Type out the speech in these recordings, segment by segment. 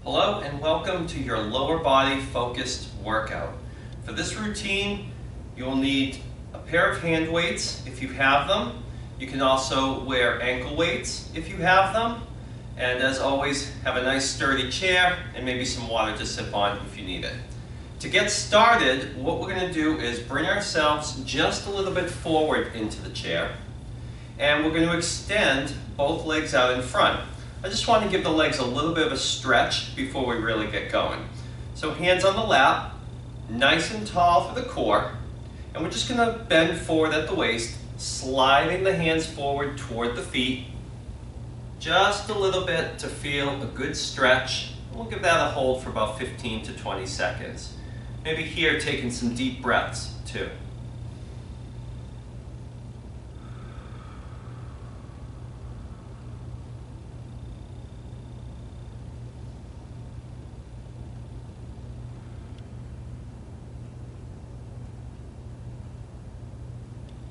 Hello and welcome to your lower body focused workout. For this routine, you'll need a pair of hand weights if you have them. You can also wear ankle weights if you have them. And as always, have a nice sturdy chair and maybe some water to sip on if you need it. To get started, what we're going to do is bring ourselves just a little bit forward into the chair. And we're going to extend both legs out in front. I just want to give the legs a little bit of a stretch before we really get going. So hands on the lap, nice and tall for the core, and we're just going to bend forward at the waist, sliding the hands forward toward the feet, just a little bit to feel a good stretch. We'll give that a hold for about 15 to 20 seconds. Maybe here taking some deep breaths too.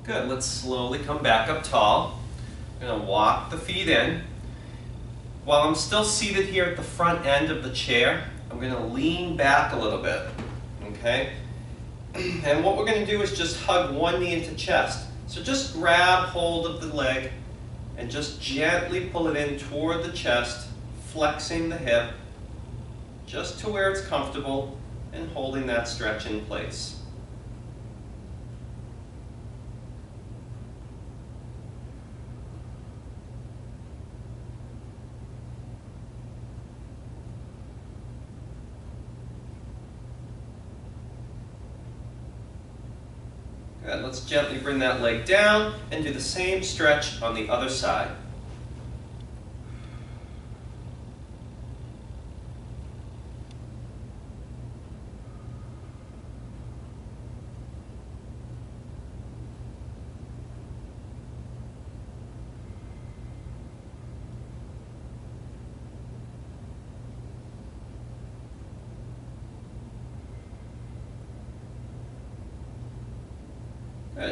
Good, let's slowly come back up tall. I'm going to walk the feet in. While I'm still seated here at the front end of the chair, I'm going to lean back a little bit, okay? And what we're going to do is just hug one knee into chest. So just grab hold of the leg and just gently pull it in toward the chest, flexing the hip, just to where it's comfortable and holding that stretch in place. Good. Let's gently bring that leg down and do the same stretch on the other side.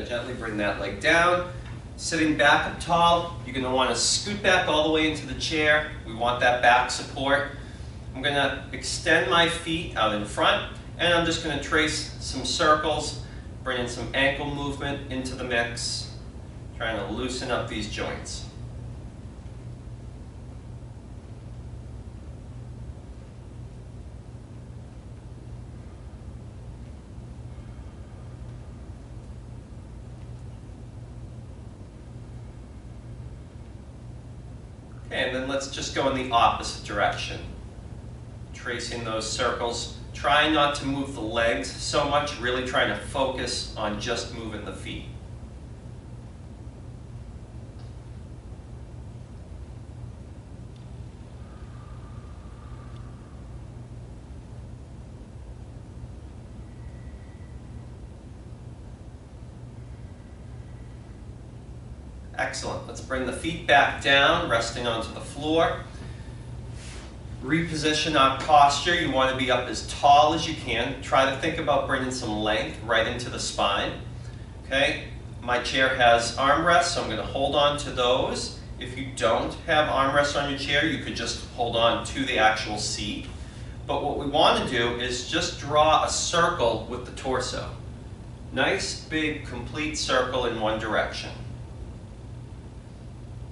Gently bring that leg down. Sitting back up tall, you're going to want to scoot back all the way into the chair. We want that back support. I'm going to extend my feet out in front, and I'm just going to trace some circles, bring in some ankle movement into the mix, trying to loosen up these joints. And then let's just go in the opposite direction. Tracing those circles, trying not to move the legs so much, really trying to focus on just moving the feet. Excellent. Let's bring the feet back down, resting onto the floor. Reposition our posture. You want to be up as tall as you can. Try to think about bringing some length right into the spine. Okay? My chair has armrests, so I'm going to hold on to those. If you don't have armrests on your chair, you could just hold on to the actual seat. But what we want to do is just draw a circle with the torso. Nice, big, complete circle in one direction.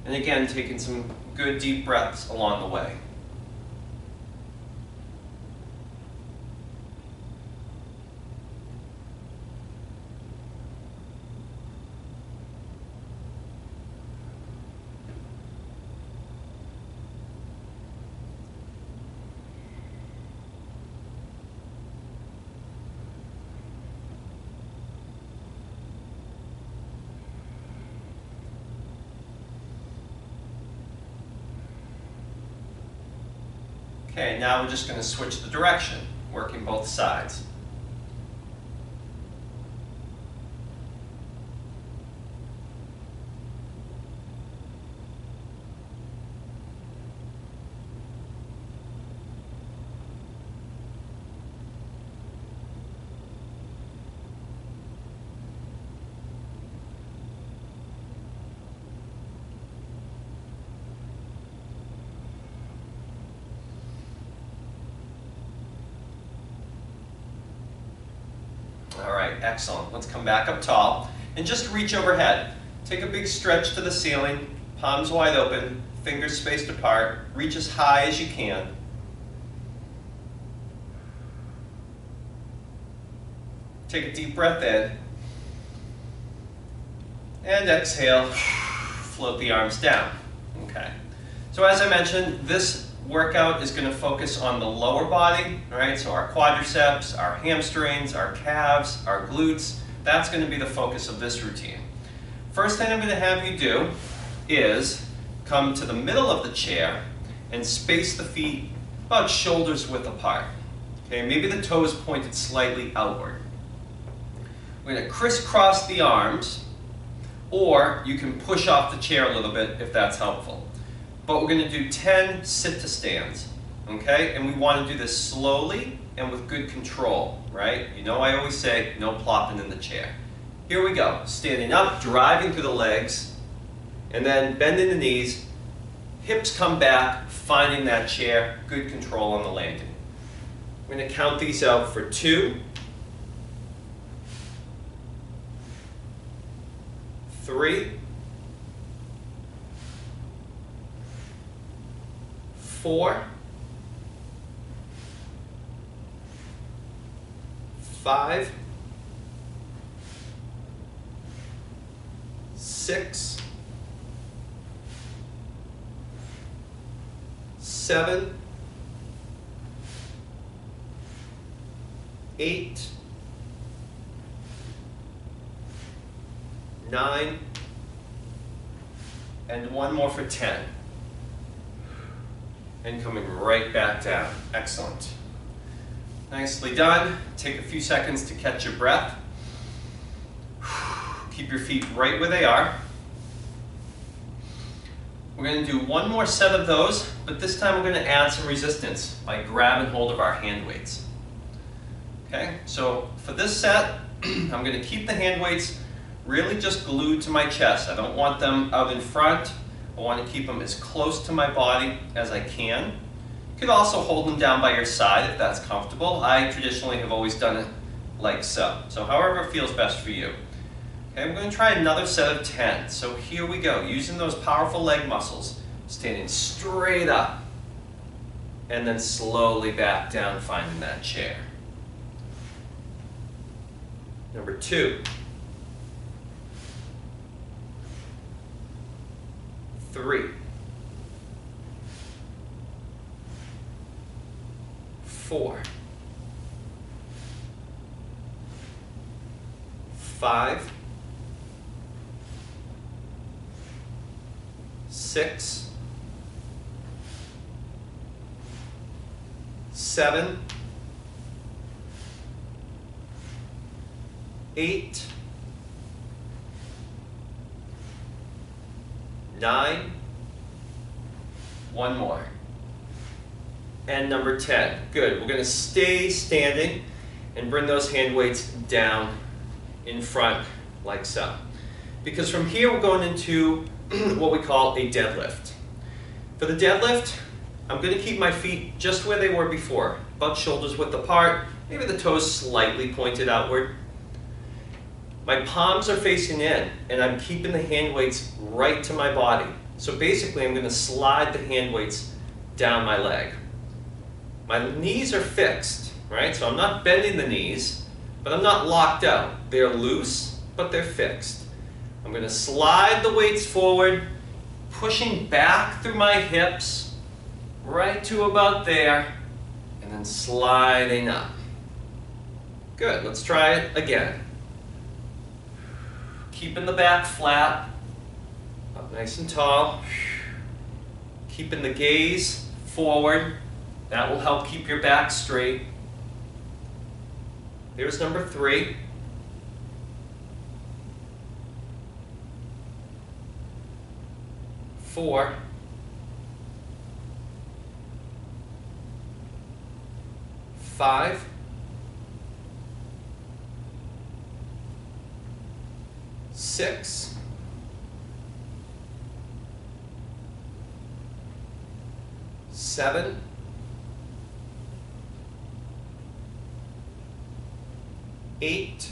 And again, taking some good deep breaths along the way. Okay, now we're just going to switch the direction, working both sides. excellent. Let's come back up tall and just reach overhead. Take a big stretch to the ceiling, palms wide open, fingers spaced apart. Reach as high as you can. Take a deep breath in. And exhale, float the arms down. Okay. So as I mentioned, this workout is going to focus on the lower body, right? So our quadriceps, our hamstrings, our calves, our glutes. That's going to be the focus of this routine. First thing I'm going to have you do is come to the middle of the chair and space the feet about shoulders width apart. Okay, maybe the toes pointed slightly outward. We're going to crisscross the arms, or you can push off the chair a little bit if that's helpful. But we're going to do 10 sit to stands, okay? And we want to do this slowly and with good control, right? You know I always say no plopping in the chair. Here we go, standing up, driving through the legs, and then bending the knees, hips come back, finding that chair, good control on the landing. We're going to count these out for 2, 3, 4, 5, 6, 7, 8, 9, and one more for 10. And coming right back down. Excellent. Nicely done. Take a few seconds to catch your breath. Keep your feet right where they are. We're going to do one more set of those, but this time we're going to add some resistance by grabbing hold of our hand weights. Okay, so for this set, I'm going to keep the hand weights really just glued to my chest. I don't want them out in front. I want to keep them as close to my body as I can. You could also hold them down by your side if that's comfortable. I traditionally have always done it like so. So however feels best for you. Okay, we're going to try another set of 10. So here we go, using those powerful leg muscles, standing straight up, and then slowly back down, finding that chair. Number 2. 3, 4, 5, 6, 7, 8, 9, one more, and number 10. Good, we're going to stay standing and bring those hand weights down in front like so. Because from here we're going into what we call a deadlift. For the deadlift, I'm going to keep my feet just where they were before, about shoulders width apart, maybe the toes slightly pointed outward. My palms are facing in, and I'm keeping the hand weights right to my body. So basically, I'm going to slide the hand weights down my leg. My knees are fixed, right? So I'm not bending the knees, but I'm not locked out. They're loose, but they're fixed. I'm going to slide the weights forward, pushing back through my hips, right to about there, and then sliding up. Good, let's try it again. Keeping the back flat, up nice and tall. Keeping the gaze forward. That will help keep your back straight. Here's number 3. 4. 5. 6. 7. 8.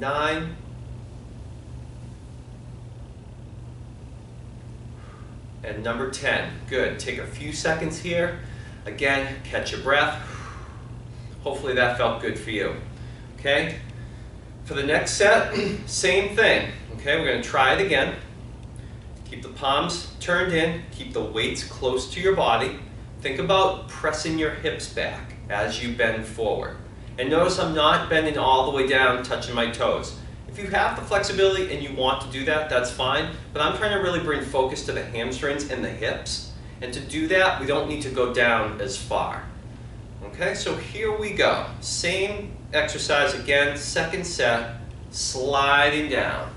9, and number 10. Good. Take a few seconds here. Again, catch your breath. Hopefully that felt good for you. Okay? For the next set, same thing. Okay, we're going to try it again. Keep the palms turned in. Keep the weights close to your body. Think about pressing your hips back as you bend forward. And notice I'm not bending all the way down, touching my toes. If you have the flexibility and you want to do that, that's fine. But I'm trying to really bring focus to the hamstrings and the hips. And to do that, we don't need to go down as far. Okay, so here we go. Same exercise again, second set, sliding down.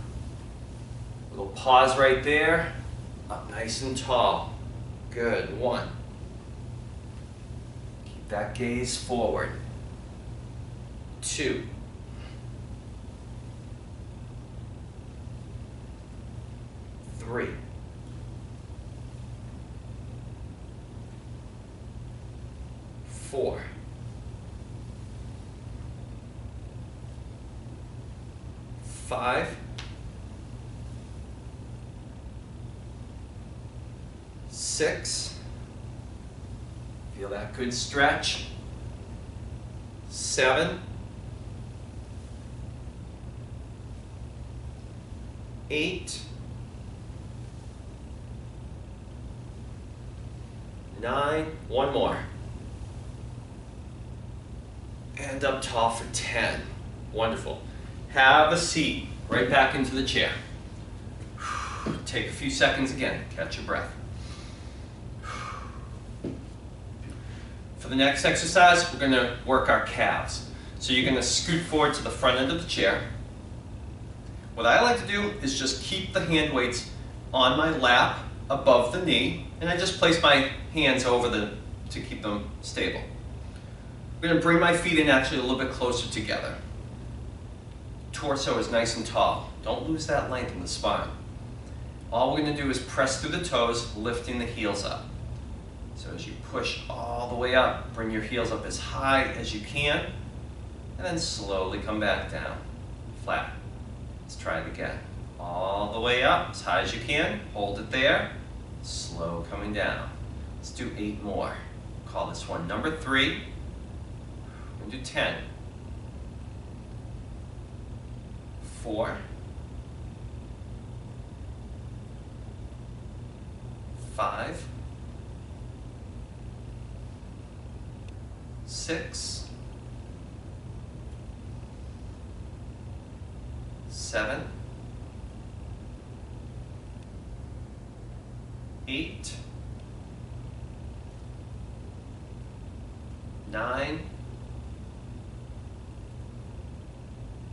Little pause right there, up nice and tall. Good, 1. Keep that gaze forward. 2. 3. 4. 5. 6. Feel that good stretch. 7. 8. 9. One more. And up tall for 10. Wonderful. Have a seat. Right back into the chair. Take a few seconds again. Catch your breath. For the next exercise, we're going to work our calves. So you're going to scoot forward to the front end of the chair. What I like to do is just keep the hand weights on my lap above the knee, and I just place my hands over them to keep them stable. I'm going to bring my feet in actually a little bit closer together. Torso is nice and tall. Don't lose that length in the spine. All we're going to do is press through the toes, lifting the heels up. So as you push all the way up, bring your heels up as high as you can, and then slowly come back down, flat. Let's try it again. All the way up, as high as you can, hold it there, slow coming down. Let's do 8 more. Call this one number 3. We're going to do 10. 4. 5. 6. 7. 8. 9.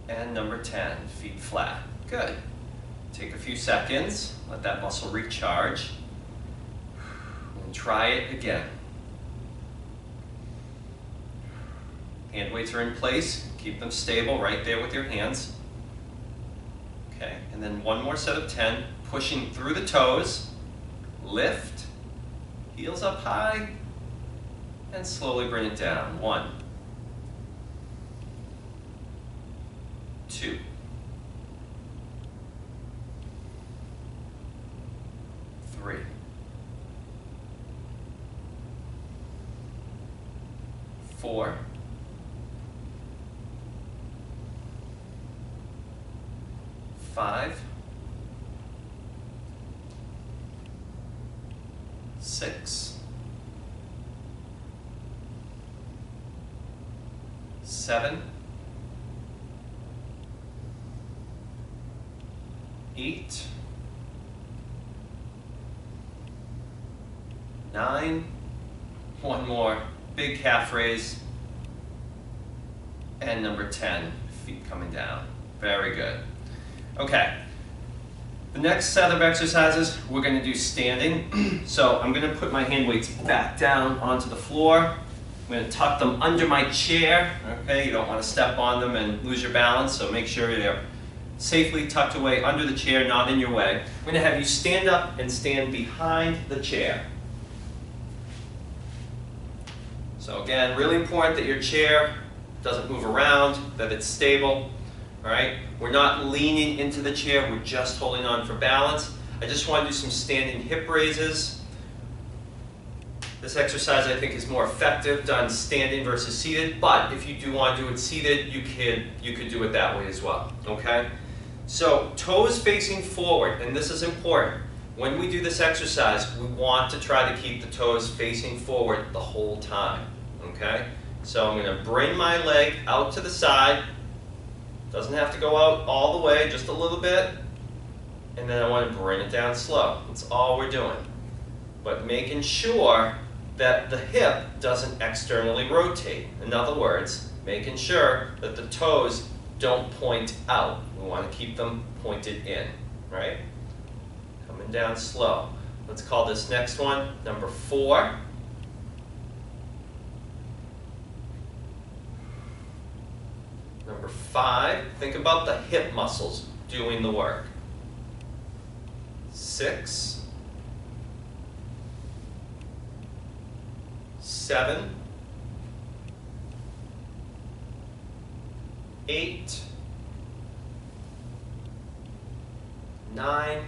And number 10, feet flat. Good. Take a few seconds, let that muscle recharge, and try it again. Hand weights are in place, keep them stable right there with your hands. Okay, and then one more set of 10, pushing through the toes, lift, heels up high, and slowly bring it down. 1, 2, 3, 4, 5, 6, 7, 8, 9, one more, big calf raise, and number 10, feet coming down. Very good. Okay, the next set of exercises we're going to do standing. So I'm going to put my hand weights back down onto the floor. I'm going to tuck them under my chair. Okay, you don't want to step on them and lose your balance, so make sure they're safely tucked away under the chair, not in your way. I'm going to have you stand up and stand behind the chair. So again, really important that your chair doesn't move around, that it's stable. all right? We're not leaning into the chair, we're just holding on for balance. I just want to do some standing hip raises. This exercise I think is more effective done standing versus seated, but if you do want to do it seated, you could do it that way as well, okay? So toes facing forward, and this is important. When we do this exercise, we want to try to keep the toes facing forward the whole time, okay? So I'm going to bring my leg out to the side. Doesn't have to go out all the way, just a little bit. And then I want to bring it down slow. That's all we're doing. But making sure that the hip doesn't externally rotate. In other words, making sure that the toes don't point out. We want to keep them pointed in, right? Coming down slow. Let's call this next one number 4. Number 5, think about the hip muscles doing the work. 6, 7, 8, 9,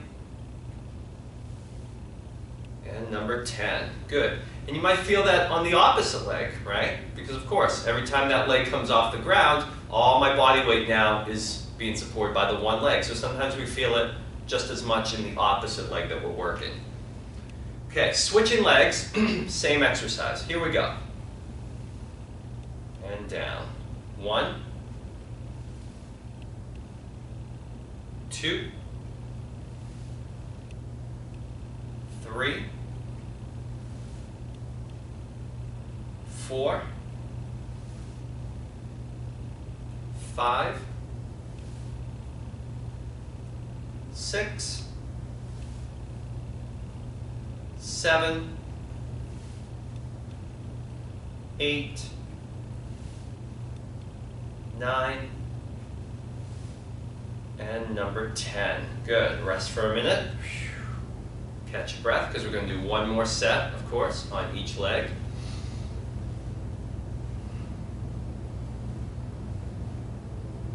and number 10. Good. And you might feel that on the opposite leg, right? Because of course, every time that leg comes off the ground, all my body weight now is being supported by the one leg. So sometimes we feel it just as much in the opposite leg that we're working. Okay, switching legs, same exercise. Here we go. And down. 1, 2, 3, 4, 5, 6, 7, 8, 9, and number 10. Good. Rest for a minute. Catch your breath because we're going to do one more set, of course, on each leg.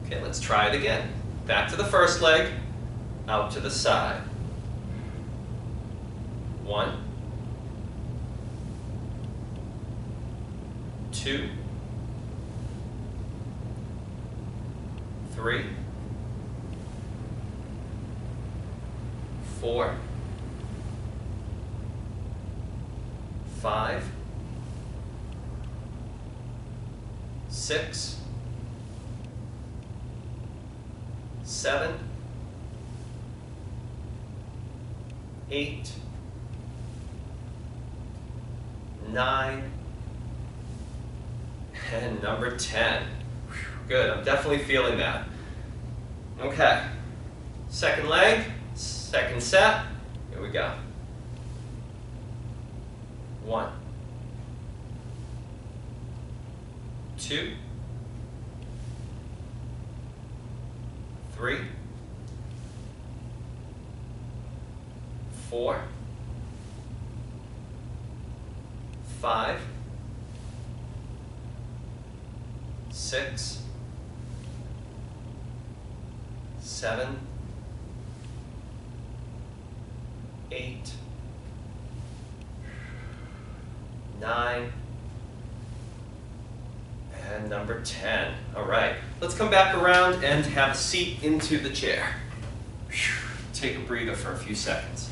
Okay, let's try it again. Back to the first leg, out to the side. 1, 2, 3, 4, 5, 6, 7, 8, 9, and number 10. Good, I'm definitely feeling that. Okay, second leg, second set, here we go. 1, 2, 3, 4, 5, 6, 7, 8, 9, and number 10. All right, let's come back around and have a seat into the chair. Take a breather for a few seconds.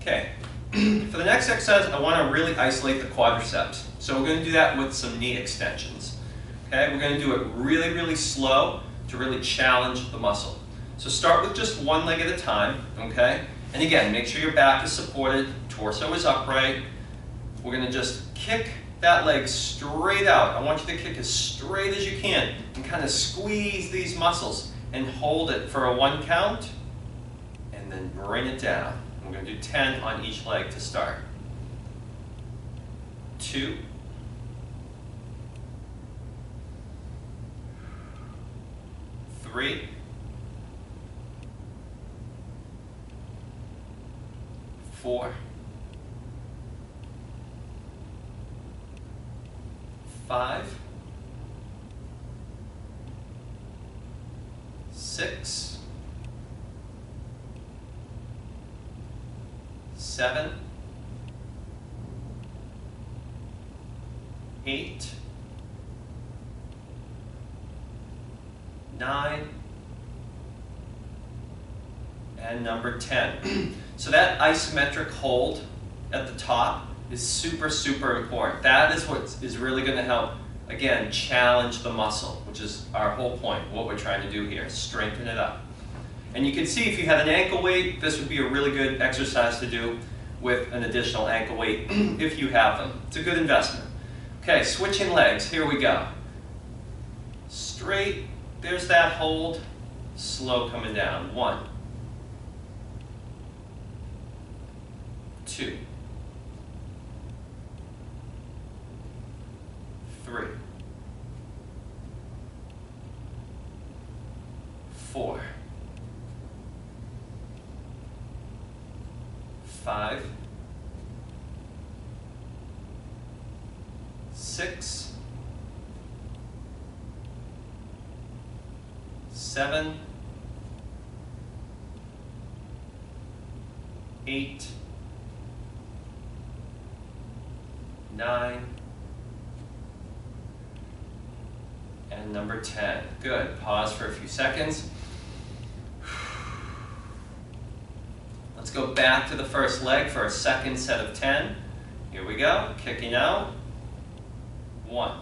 Okay, for the next exercise, I want to really isolate the quadriceps. So we're going to do that with some knee extensions. Okay, we're going to do it really, really slow to really challenge the muscle. So start with just one leg at a time, okay? And again, make sure your back is supported, torso is upright. We're going to just kick that leg straight out. I want you to kick as straight as you can and kind of squeeze these muscles and hold it for a 1 count and then bring it down. We're going to do 10 on each leg to start. 2, 3, 4, 5, 6, 7, 8, 9, and number 10. So that isometric hold at the top is super, super important. That is what is really going to help, again, challenge the muscle, which is our whole point, what we're trying to do here, strengthen it up. And you can see if you have an ankle weight, this would be a really good exercise to do with an additional ankle weight if you have them. It's a good investment. Okay, switching legs, here we go. Straight, there's that hold, slow coming down. 1, 2, 3, 4, 5, 6, 7, 8, 9, and number 10. Good. Pause for a few seconds. Let's go back to the first leg for a second set of 10. Here we go. Kicking out. 1,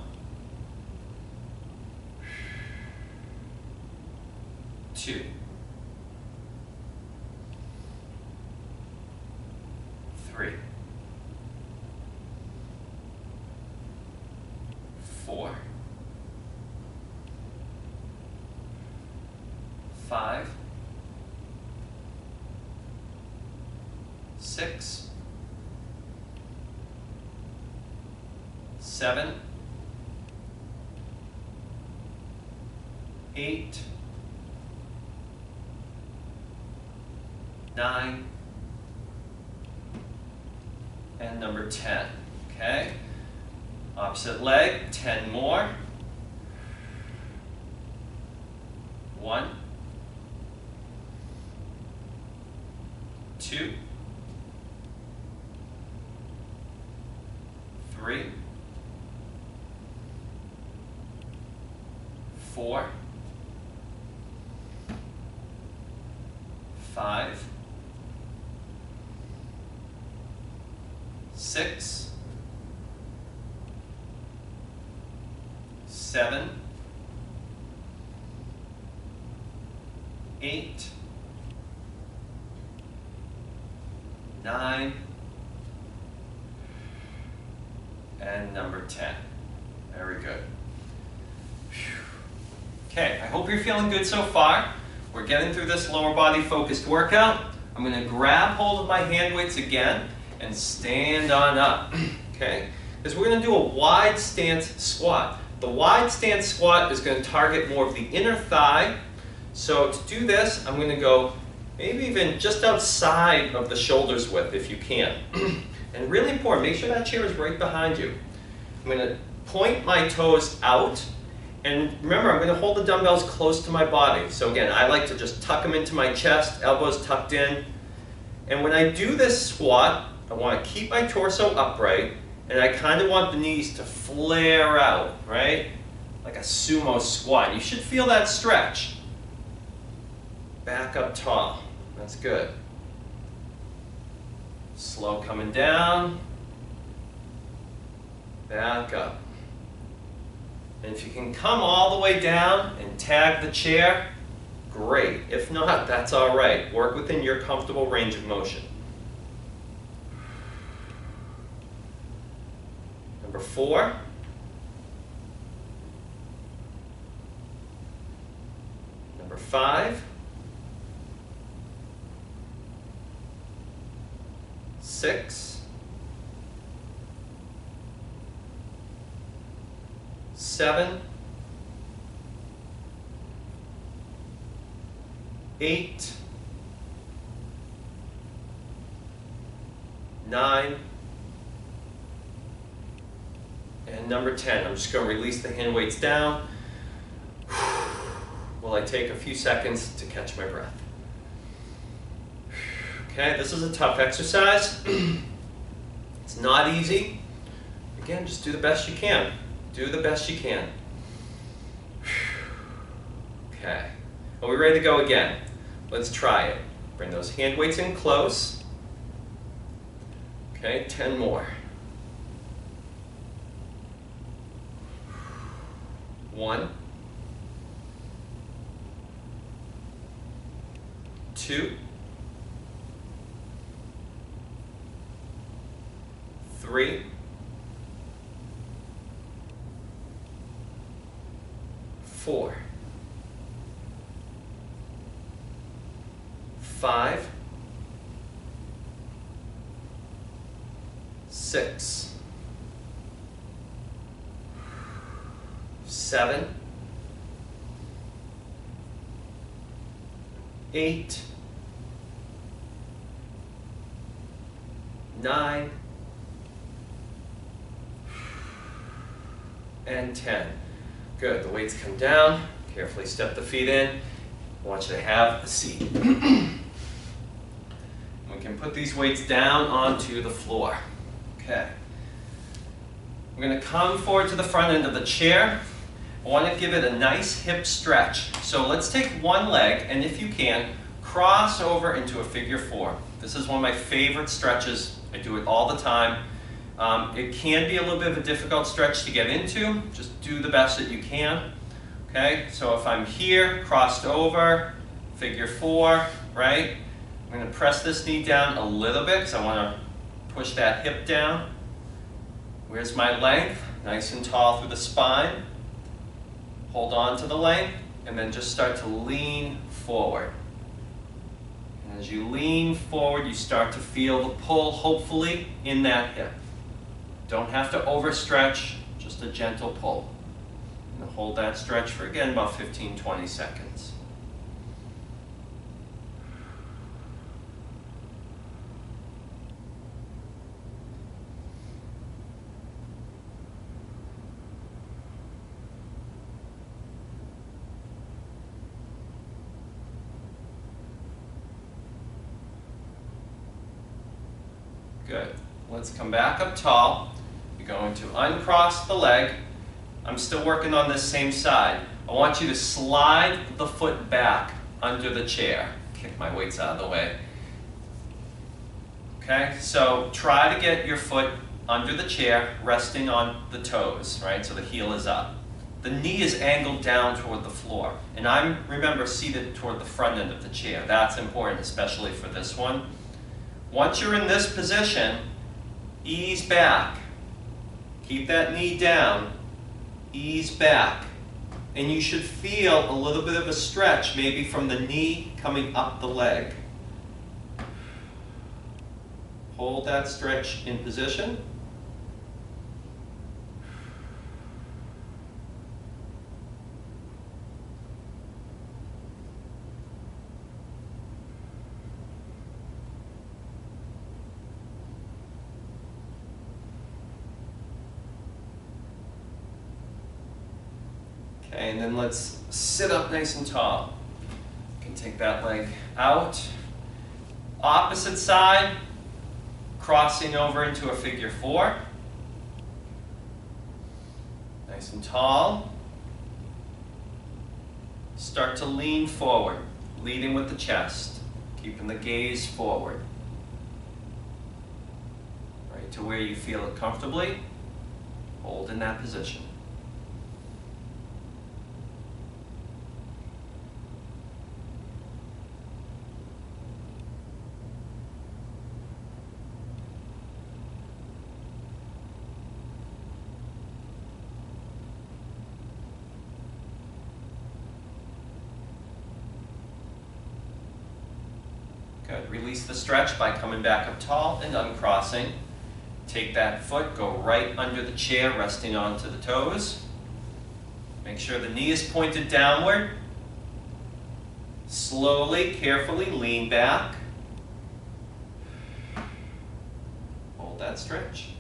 2, 3, 4, 5, 6, 7, 8, 9, and number 10. Okay? Opposite leg, 10 more. 1, 2, 3, 4, 5, 6, 7, 8, 9, and number 10. Very good. Okay, I hope you're feeling good so far. We're getting through this lower body focused workout. I'm going to grab hold of my hand weights again and stand on up. Okay? Because we're going to do a wide stance squat. The wide stance squat is going to target more of the inner thigh. So to do this, I'm going to go maybe even just outside of the shoulders width if you can. And really important, make sure that chair is right behind you. I'm going to point my toes out. And remember, I'm going to hold the dumbbells close to my body. So again, I like to just tuck them into my chest, elbows tucked in. And when I do this squat, I want to keep my torso upright, and I kind of want the knees to flare out, right? Like a sumo squat. You should feel that stretch. Back up tall. That's good. Slow coming down. Back up. And if you can come all the way down and tag the chair, great. If not, that's all right. Work within your comfortable range of motion. Number 4. Number 5. 6. 7. 8. 9. And And number 10, I'm just going to release the hand weights down while I take a few seconds to catch my breath. Okay, this is a tough exercise. It's not easy. Again, just do the best you can. Do the best you can. Okay, are we ready to go again? Let's try it. Bring those hand weights in close. Okay, 10 more. 1, 2, 3, 4, 5, 6, 7, 8, 9, and 10. Good, the weights come down. Carefully step the feet in. I want you to have a seat. We can put these weights down onto the floor. Okay. We're going to come forward to the front end of the chair. I want to give it a nice hip stretch. So let's take one leg, and if you can, cross over into a figure 4. This is one of my favorite stretches. I do it all the time. It can be a little bit of a difficult stretch to get into. Just do the best that you can. Okay, so if I'm here, crossed over, figure 4, right? I'm going to press this knee down a little bit because I want to push that hip down. Where's my length? Nice and tall through the spine. Hold on to the length, and then just start to lean forward. And as you lean forward, you start to feel the pull, hopefully, in that hip. Don't have to overstretch, just a gentle pull. And hold that stretch for, again, about 15-20 seconds. Good. Let's come back up tall. You're going to uncross the leg. I'm still working on this same side. I want you to slide the foot back under the chair. Kick my weights out of the way. Okay, so try to get your foot under the chair, resting on the toes, right? So the heel is up. The knee is angled down toward the floor. And I'm, remember, seated toward the front end of the chair. That's important, especially for this one. Once you're in this position, ease back. Keep that knee down. Ease back. And you should feel a little bit of a stretch, maybe from the knee coming up the leg. Hold that stretch in position. Okay, and then let's sit up nice and tall. You can take that leg out. Opposite side, crossing over into a figure 4. Nice and tall. Start to lean forward, leading with the chest, keeping the gaze forward. Right to where you feel it comfortably. Hold in that position. Good. Release the stretch by coming back up tall and uncrossing. Take that foot, go right under the chair, resting onto the toes. Make sure the knee is pointed downward. Slowly, carefully lean back. Hold that stretch.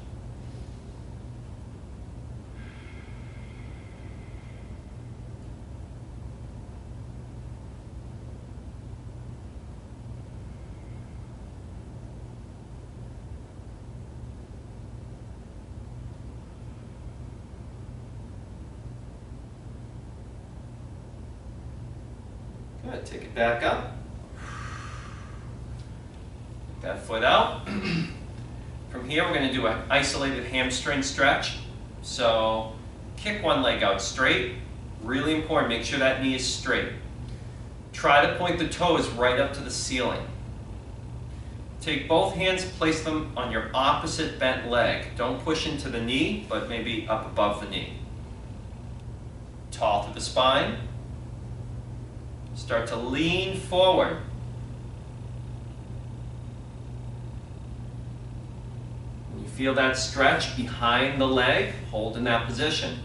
Good, take it back up. That foot out. From here, we're going to do an isolated hamstring stretch. So kick one leg out straight. Really important, make sure that knee is straight. Try to point the toes right up to the ceiling. Take both hands, place them on your opposite bent leg. Don't push into the knee, but maybe up above the knee. Tall through the spine. Start to lean forward. When you feel that stretch behind the leg, hold in that position.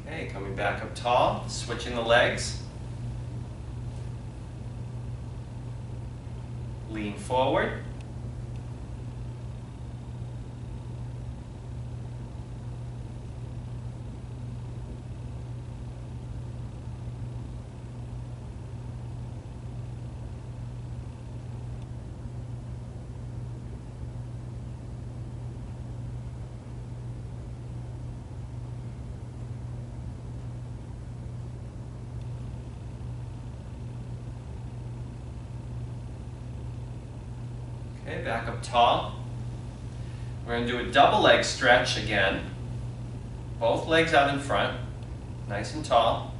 Okay, coming back up tall, switching the legs. Lean forward. Okay, back up tall. We're going to do a double leg stretch again. Both legs out in front, nice and tall.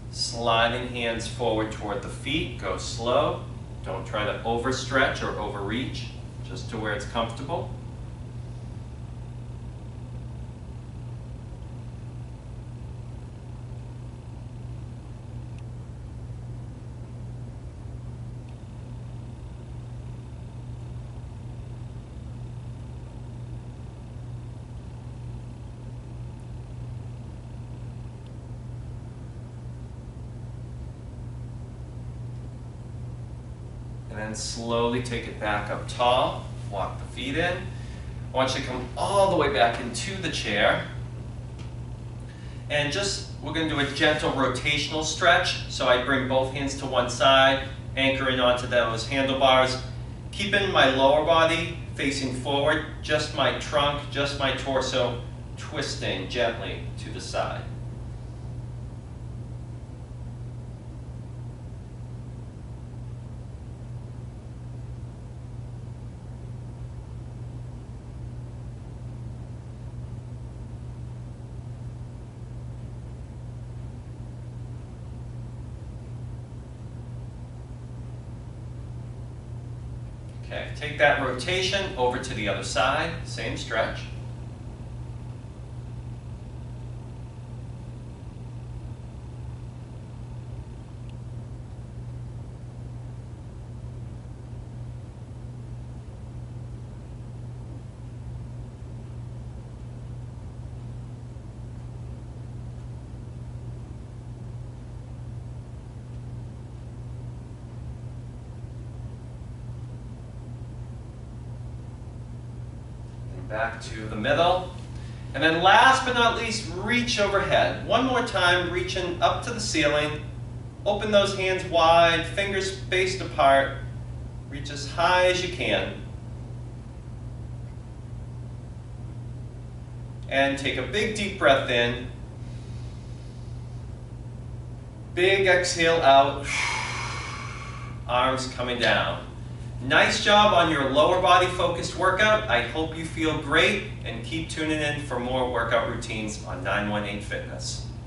Sliding hands forward toward the feet. Go slow. Don't try to overstretch or overreach, just to where it's comfortable. And then slowly take it back up tall, walk the feet in. I want you to come all the way back into the chair. And we're going to do a gentle rotational stretch. So I bring both hands to one side, anchoring onto those handlebars. Keeping my lower body facing forward, just my trunk, just my torso, twisting gently to the side. Okay, take that rotation over to the other side, same stretch. Back to the middle. And then last but not least, reach overhead. One more time, reaching up to the ceiling. Open those hands wide, fingers spaced apart. Reach as high as you can. And take a big deep breath in. Big exhale out. Arms coming down. Nice job on your lower body focused workout. I hope you feel great and keep tuning in for more workout routines on 918 Fitness.